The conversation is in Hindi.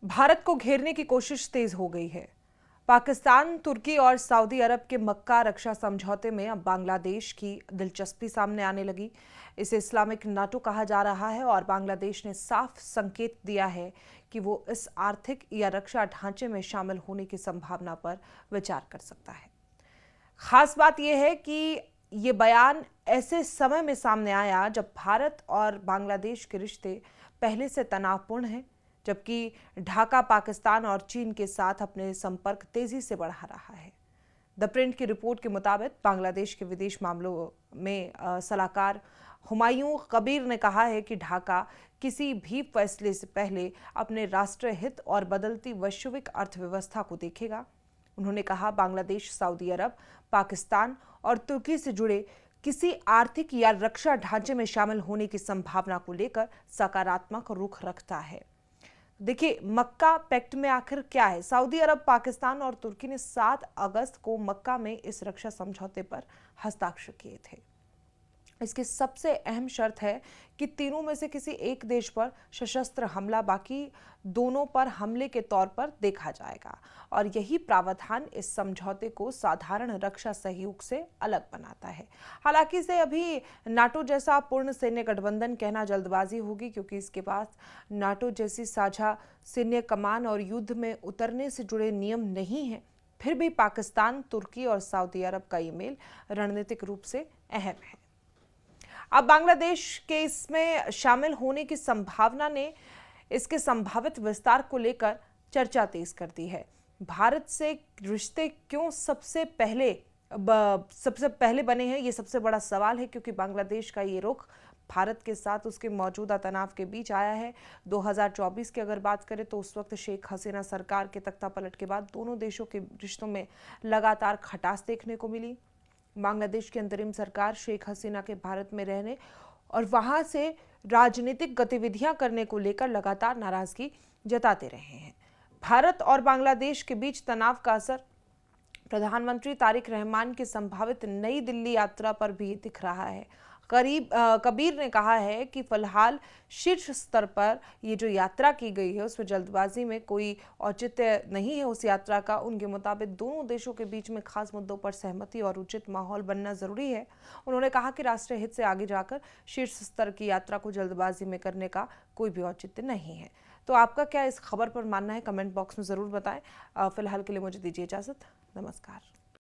भारत को घेरने की कोशिश तेज हो गई है। पाकिस्तान, तुर्की और सऊदी अरब के मक्का रक्षा समझौते में अब बांग्लादेश की दिलचस्पी सामने आने लगी। इसे इस्लामिक नाटो कहा जा रहा है और बांग्लादेश ने साफ संकेत दिया है कि वो इस आर्थिक या रक्षा ढांचे में शामिल होने की संभावना पर विचार कर सकता है। खास बात यह है कि ये बयान ऐसे समय में सामने आया जब भारत और बांग्लादेश के रिश्ते पहले से तनावपूर्ण हैं, जबकि ढाका पाकिस्तान और चीन के साथ अपने संपर्क तेजी से बढ़ा रहा है। द प्रिंट की रिपोर्ट के मुताबिक बांग्लादेश के विदेश मामलों में सलाहकार हुमायूं कबीर ने कहा है कि ढाका किसी भी फैसले से पहले अपने राष्ट्रीय हित और बदलती वैश्विक अर्थव्यवस्था को देखेगा। उन्होंने कहा, बांग्लादेश सऊदी अरब, पाकिस्तान और तुर्की से जुड़े किसी आर्थिक या रक्षा ढांचे में शामिल होने की संभावना को लेकर सकारात्मक रुख रखता है। देखिए, मक्का पैक्ट में आखिर क्या है? सऊदी अरब, पाकिस्तान और तुर्की ने 7 अगस्त को मक्का में इस रक्षा समझौते पर हस्ताक्षर किए थे। इसकी सबसे अहम शर्त है कि तीनों में से किसी एक देश पर सशस्त्र हमला बाकी दोनों पर हमले के तौर पर देखा जाएगा और यही प्रावधान इस समझौते को साधारण रक्षा सहयोग से अलग बनाता है। हालांकि इसे अभी नाटो जैसा पूर्ण सैन्य गठबंधन कहना जल्दबाजी होगी, क्योंकि इसके पास नाटो जैसी साझा सैन्य कमान और युद्ध में उतरने से जुड़े नियम नहीं है। फिर भी पाकिस्तान, तुर्की और सऊदी अरब का ये मेल रणनीतिक रूप से अहम है। अब बांग्लादेश के इसमें शामिल होने की संभावना ने इसके संभावित विस्तार को लेकर चर्चा तेज कर दी है। भारत से रिश्ते क्यों सबसे पहले बने हैं, ये सबसे बड़ा सवाल है, क्योंकि बांग्लादेश का ये रुख भारत के साथ उसके मौजूदा तनाव के बीच आया है। 2024 की अगर बात करें तो उस वक्त शेख हसीना सरकार के तख्तापलट के बाद दोनों देशों के रिश्तों में लगातार खटास देखने को मिली। बांग्लादेश की अंतरिम सरकार शेख हसीना के भारत में रहने और वहां से राजनीतिक गतिविधियां करने को लेकर लगातार नाराजगी जताते रहे हैं। भारत और बांग्लादेश के बीच तनाव का असर प्रधानमंत्री तारिक रहमान की संभावित नई दिल्ली यात्रा पर भी दिख रहा है। कबीर ने कहा है कि फिलहाल शीर्ष स्तर पर ये जो यात्रा की गई है उसमें जल्दबाजी में कोई औचित्य नहीं है उस यात्रा का। उनके मुताबिक दोनों देशों के बीच में खास मुद्दों पर सहमति और उचित माहौल बनना जरूरी है। उन्होंने कहा कि राष्ट्रीय हित से आगे जाकर शीर्ष स्तर की यात्रा को जल्दबाजी में करने का कोई भी औचित्य नहीं है। तो आपका क्या इस खबर पर मानना है? कमेंट बॉक्स में जरूर बताएं। फिलहाल के लिए मुझे दीजिए इजाजत। नमस्कार।